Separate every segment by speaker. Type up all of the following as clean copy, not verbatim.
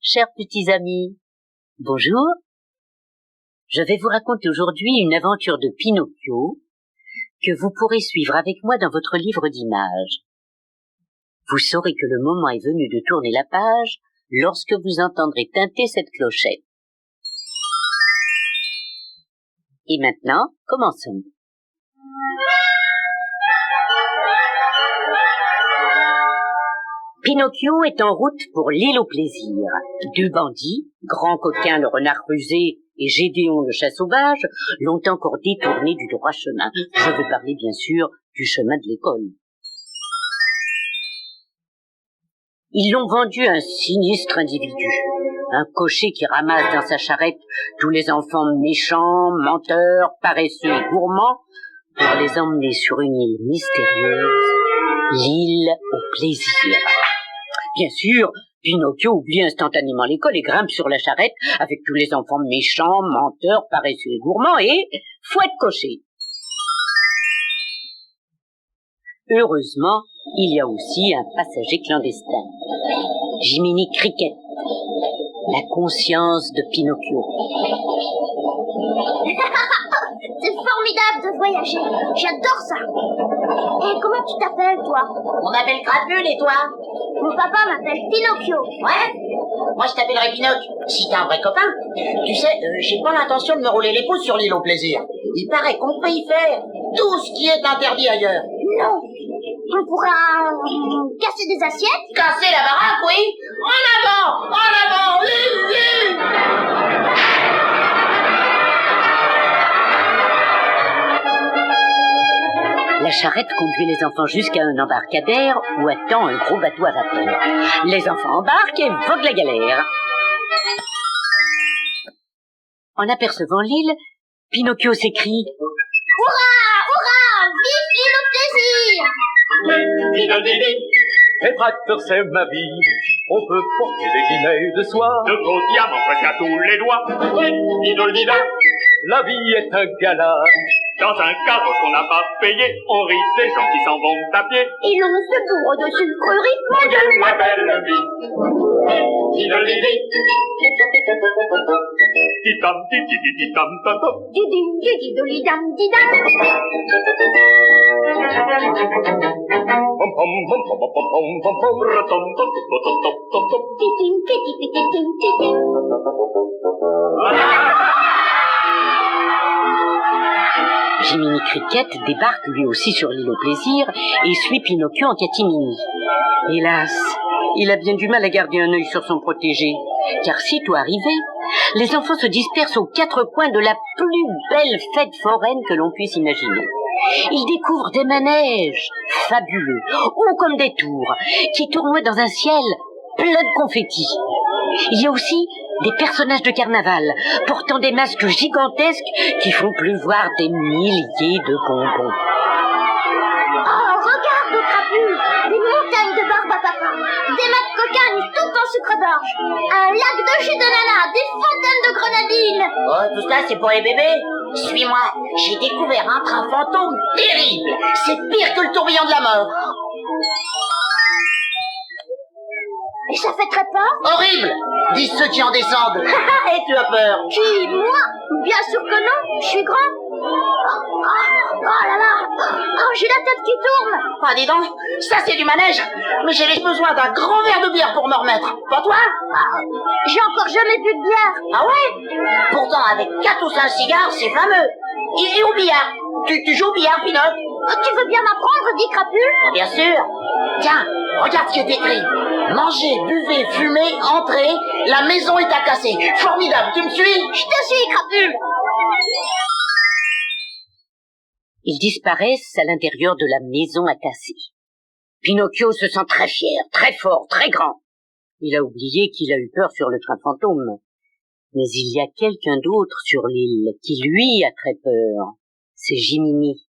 Speaker 1: chers petits amis. Bonjour. Je vais vous raconter aujourd'hui une aventure de Pinocchio que vous pourrez suivre avec moi dans votre livre d'images. Vous saurez que le moment est venu de tourner la page lorsque vous entendrez tinter cette clochette. Et maintenant, commençons. Pinocchio est en route pour l'île au plaisir. Deux bandits, Grand Coquin le renard rusé et Gédéon le chat sauvage, l'ont encore détourné du droit chemin. Je veux parler bien sûr du chemin de l'école. Ils l'ont vendu à un sinistre individu, un cocher qui ramasse dans sa charrette tous les enfants méchants, menteurs, paresseux et gourmands pour les emmener sur une île mystérieuse, l'île au plaisir. Bien sûr, Pinocchio oublie instantanément l'école et grimpe sur la charrette avec tous les enfants méchants, menteurs, paresseux et gourmands et fouette cocher. Heureusement, il y a aussi un passager clandestin. Jiminy Cricket, la conscience de Pinocchio.
Speaker 2: C'est formidable de voyager. J'adore ça. Et comment tu t'appelles, toi?
Speaker 3: On m'appelle Crapule, et toi?
Speaker 2: Mon papa m'appelle Pinocchio.
Speaker 3: Ouais? Moi, je t'appellerai Pinoc, si t'es un vrai copain. Tu sais, j'ai pas l'intention de me rouler les pouces sur l'île au plaisir. Il paraît qu'on peut y faire tout ce qui est interdit ailleurs.
Speaker 2: Non. On pourra casser des assiettes?
Speaker 3: Casser la baraque, oui. En avant, oui, oui.
Speaker 1: La charrette conduit les enfants jusqu'à un embarcadère où attend un gros bateau à vapeur. Les enfants embarquent et voguent la galère. En apercevant l'île, Pinocchio s'écrie «
Speaker 2: Hurrah! Hurrah! Vive l'île au plaisir! »
Speaker 4: Les tracteurs, c'est ma vie. On peut porter des guillemets de soie,
Speaker 5: de gros diamants presque à tous les doigts.
Speaker 4: La vie est un gala.
Speaker 5: Dans un carrosse qu'on n'a pas payé, on rit des gens qui s'en vont à pied.
Speaker 2: Et l'on se bourre de sucreries.
Speaker 5: Mon Dieu, ma belle vie. Titam, titi-titi-tam, tam, tam.
Speaker 2: Didim, dididolidam, didam.
Speaker 4: Pom pom pom pom pom pom pom pom
Speaker 5: Ratom, tom, tom, tom, tom, tom, tom.
Speaker 2: Titim, titi-titi-tim, titim.
Speaker 1: Jiminy Cricket débarque lui aussi sur l'île au plaisir et suit Pinocchio en catimini. Hélas, il a bien du mal à garder un œil sur son protégé, car sitôt arrivé, les enfants se dispersent aux quatre coins de la plus belle fête foraine que l'on puisse imaginer. Ils découvrent des manèges fabuleux, hauts comme des tours, qui tournoient dans un ciel plein de confettis. Il y a aussi des personnages de carnaval, portant des masques gigantesques qui font pleuvoir des milliers de bonbons.
Speaker 2: Oh, regarde, Crapule! Des montagnes de barbe à papa, des mâts de cocagne tout en sucre-gorge, un lac de jus de nana, des fontaines de grenadine.
Speaker 3: Oh, tout ça, c'est pour les bébés. Suis-moi, j'ai découvert un train fantôme terrible. C'est pire que le tourbillon de la mort.
Speaker 2: Et ça fait très peur?
Speaker 3: Horrible, disent ceux qui en descendent. Et tu as peur?
Speaker 2: Qui, moi? Bien sûr que non, je suis grand. Oh là là, oh, j'ai la tête qui tourne.
Speaker 3: Ah, dis donc, ça c'est du manège. Mais j'ai besoin d'un grand verre de bière pour me remettre. Pas toi?
Speaker 2: J'ai encore jamais bu de bière.
Speaker 3: Ah ouais? Pourtant, avec 4 ou 5 cigares, c'est fameux. Et au billard? Tu joues au billard, Pinocchio?
Speaker 2: Tu veux bien m'apprendre, dit Crapule?
Speaker 3: Bien sûr. Tiens, regarde ce qui est écrit. Mangez, buvez, fumez, entrez, la maison est à casser. Formidable, tu me suis?
Speaker 2: Je te suis, Crapule.
Speaker 1: Ils disparaissent à l'intérieur de la maison à casser. Pinocchio se sent très fier, très fort, très grand. Il a oublié qu'il a eu peur sur le train fantôme. Mais il y a quelqu'un d'autre sur l'île qui, lui, a très peur. C'est Jiminy,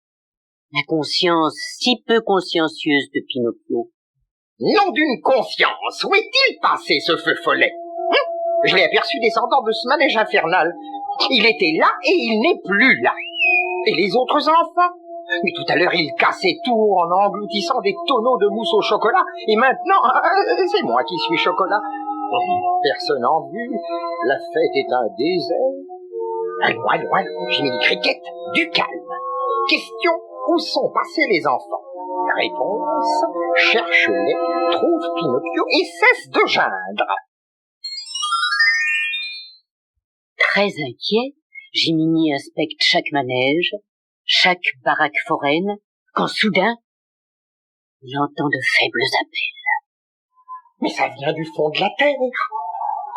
Speaker 1: la conscience si peu consciencieuse de Pinocchio.
Speaker 6: Nom d'une confiance, où est-il passé ce feu follet? Je l'ai aperçu descendant de ce manège infernal. Il était là et il n'est plus là. Et les autres enfants? Mais tout à l'heure, il cassait tout en engloutissant des tonneaux de mousse au chocolat. Et maintenant, c'est moi qui suis chocolat. Personne en vue, la fête est un désert. Allons, Jiminy Cricket, du calme. Question, où sont passés les enfants? Réponse, cherche-les, trouve Pinocchio et cesse de geindre.
Speaker 1: Très inquiet, Jiminy inspecte chaque manège, chaque baraque foraine, quand soudain, il entend de faibles appels.
Speaker 6: Mais ça vient du fond de la terre.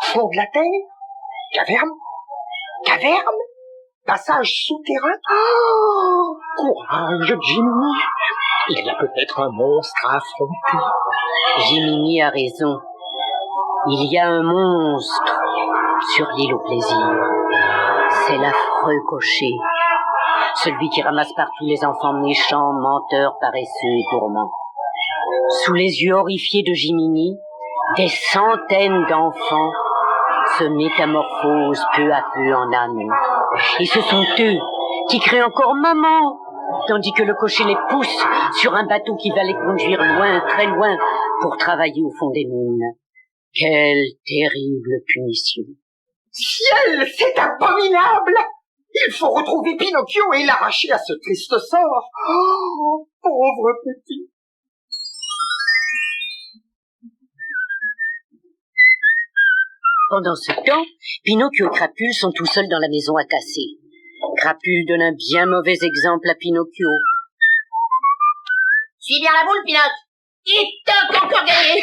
Speaker 6: Fond de la terre? Caverne? Caverne? Passage souterrain? Oh, courage, Jiminy. Il y a peut-être un monstre à affronter.
Speaker 1: Jiminy a raison. Il y a un monstre sur l'île au plaisir. C'est l'affreux cocher. Celui qui ramasse partout les enfants méchants, menteurs, paresseux et gourmands. Sous les yeux horrifiés de Jiminy, des centaines d'enfants se métamorphosent peu à peu en ânes. Et ce sont eux qui crient encore « Maman !» tandis que le cocher les pousse sur un bateau qui va les conduire loin, très loin, pour travailler au fond des mines. Quelle terrible punition!
Speaker 6: Ciel, c'est abominable! Il faut retrouver Pinocchio et l'arracher à ce triste sort. Oh, pauvre petit.
Speaker 1: Pendant ce temps, Pinocchio et Crapule sont tout seuls dans la maison à casser. Crapule donne un bien mauvais exemple à Pinocchio.
Speaker 3: Suis bien la boule, Pinocchio. Et t'as encore gagné.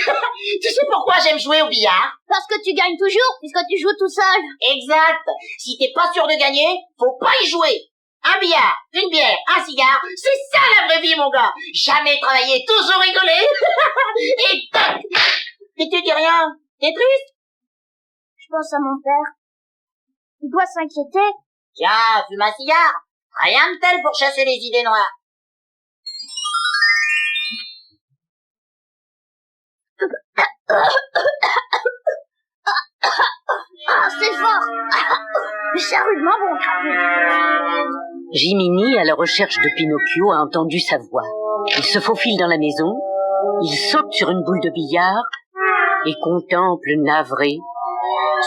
Speaker 3: Tu sais pourquoi j'aime jouer au billard?
Speaker 2: Parce que tu gagnes toujours, puisque tu joues tout seul.
Speaker 3: Exact. Si t'es pas sûr de gagner, faut pas y jouer. Un billard, une bière, un cigare, c'est ça la vraie vie, mon gars. Jamais travailler, toujours rigoler. Et toc. Mais tu dis rien. T'es triste?
Speaker 2: Je pense à mon père. Il doit s'inquiéter.
Speaker 3: Tiens, fume un cigare. Rien de tel pour chasser les idées noires.
Speaker 2: Ah, c'est fort. Mais c'est rudement bon, Crapule.
Speaker 1: Jiminy, à la recherche de Pinocchio, a entendu sa voix. Il se faufile dans la maison, il saute sur une boule de billard et contemple navré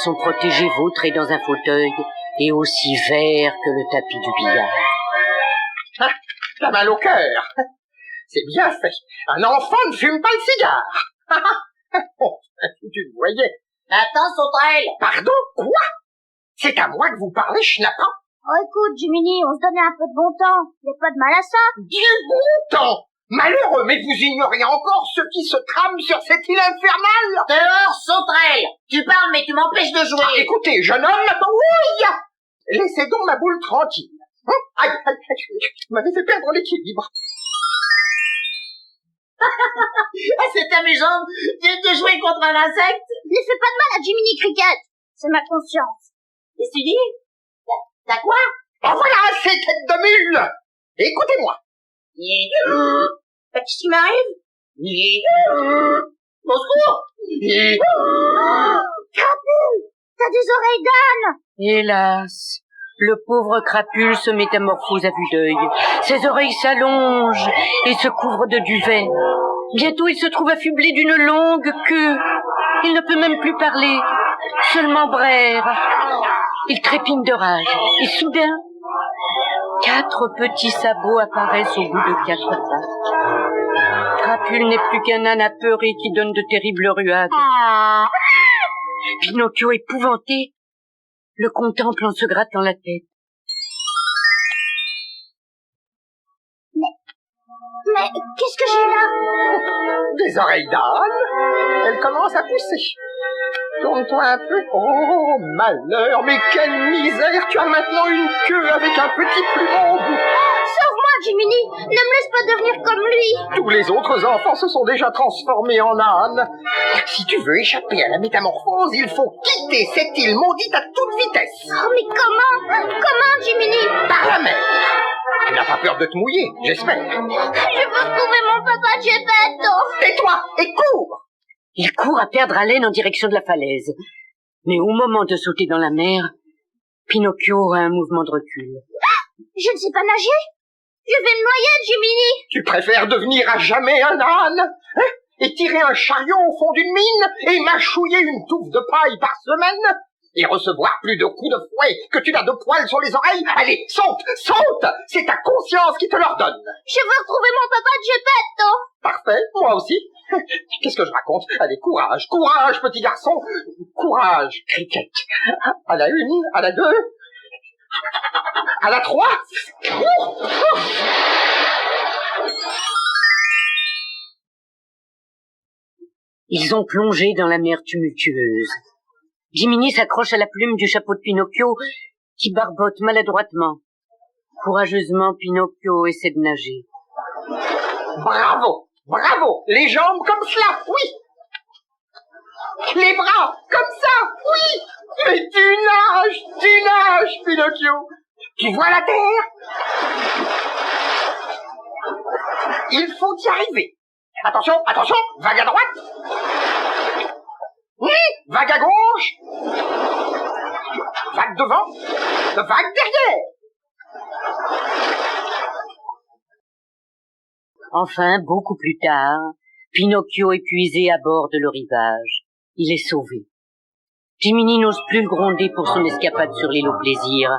Speaker 1: son protégé vautré dans un fauteuil et aussi vert que le tapis du billard.
Speaker 6: Ah, t'as mal au cœur. C'est bien fait. Un enfant ne fume pas le cigare. Oh, tu le voyais.
Speaker 3: Attends, Sauterelle.
Speaker 6: Pardon, quoi? C'est à moi que vous parlez, schnappant?
Speaker 2: Oh, écoute, Jiminy, on se donnait un peu de bon temps. Y a pas de mal à ça.
Speaker 6: Du bon temps! Malheureux, mais vous ignorez encore ce qui se trame sur cette île infernale!
Speaker 3: Dehors, Sauterelle. Tu parles, mais tu m'empêches de jouer.
Speaker 6: Ah, écoutez, jeune homme, oui! Laissez donc ma boule tranquille. Aïe, vous m'avez fait perdre l'équilibre.
Speaker 3: C'est amusant de jouer contre un insecte.
Speaker 2: Ne fais pas de mal à Jiminy Cricket. C'est ma conscience.
Speaker 3: Qu'est-ce que tu dis? T'as quoi?
Speaker 6: Ah voilà, ces têtes de mule! Écoutez-moi.
Speaker 3: Qu'est-ce qui m'arrive? Au secours!
Speaker 2: Crapule, t'as des oreilles d'âne.
Speaker 1: Hélas, le pauvre Crapule se métamorphose à vue d'œil. Ses oreilles s'allongent et se couvrent de duvet. Bientôt, il se trouve affublé d'une longue queue. Il ne peut même plus parler, seulement braire. Il trépigne de rage. Et soudain, 4 petits sabots apparaissent au bout de 4 pattes. Crapule n'est plus qu'un âne apeuré qui donne de terribles ruades. Pinocchio, épouvanté, le contemple en se grattant la tête.
Speaker 2: Mais qu'est-ce que j'ai là?
Speaker 6: Des oreilles d'âne. Elles commencent à pousser. Tourne-toi un peu. Oh, malheur, mais quelle misère. Tu as maintenant une queue avec un petit plumeau au bout.
Speaker 2: Sauve-moi, Jiminy. Ne me laisse pas devenir comme lui.
Speaker 6: Tous les autres enfants se sont déjà transformés en ânes. Si tu veux échapper à la métamorphose, il faut quitter cette île maudite à toute vitesse.
Speaker 2: Oh, mais comment, Jiminy?
Speaker 6: Par la mer. Tu n'as pas peur de te mouiller, j'espère.
Speaker 2: Je veux retrouver mon papa Geppetto.
Speaker 6: Tais-toi et cours.
Speaker 1: Il court à perdre haleine en direction de la falaise. Mais au moment de sauter dans la mer, Pinocchio a un mouvement de recul.
Speaker 2: Je ne sais pas nager. Je vais me noyer, Jiminy.
Speaker 6: Tu préfères devenir à jamais un âne, hein? et tirer un chariot au fond d'une mine et mâchouiller une touffe de paille par semaine et recevoir plus de coups de fouet que tu n'as de poils sur les oreilles? Allez, saute, saute! C'est ta conscience qui te l'ordonne.
Speaker 2: Je veux retrouver mon papa de Geppetto.
Speaker 6: Parfait, moi aussi. Qu'est-ce que je raconte? Allez, courage, courage, petit garçon. Courage, Cricket. À la 1, à la 2, à la 3.
Speaker 1: Ils ont plongé dans la mer tumultueuse. Jiminy s'accroche à la plume du chapeau de Pinocchio, qui barbote maladroitement. Courageusement, Pinocchio essaie de nager.
Speaker 6: Bravo, bravo. Les jambes comme cela, oui. Les bras comme ça, oui. Mais tu nages, Pinocchio. Tu vois la terre? Il faut y arriver. Attention, attention, vague à droite. Oui, vague à gauche. Vague devant, vague derrière.
Speaker 1: Enfin, beaucoup plus tard, Pinocchio épuisé aborde le rivage. Il est sauvé. Jiminy n'ose plus le gronder pour son escapade sur l'île au plaisir.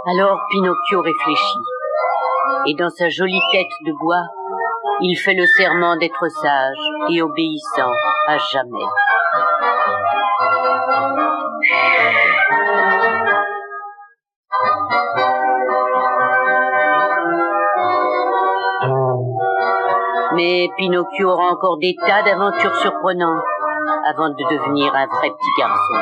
Speaker 1: Alors Pinocchio réfléchit. Et dans sa jolie tête de bois, il fait le serment d'être sage et obéissant à jamais. Mais Pinocchio aura encore des tas d'aventures surprenantes avant de devenir un vrai petit garçon.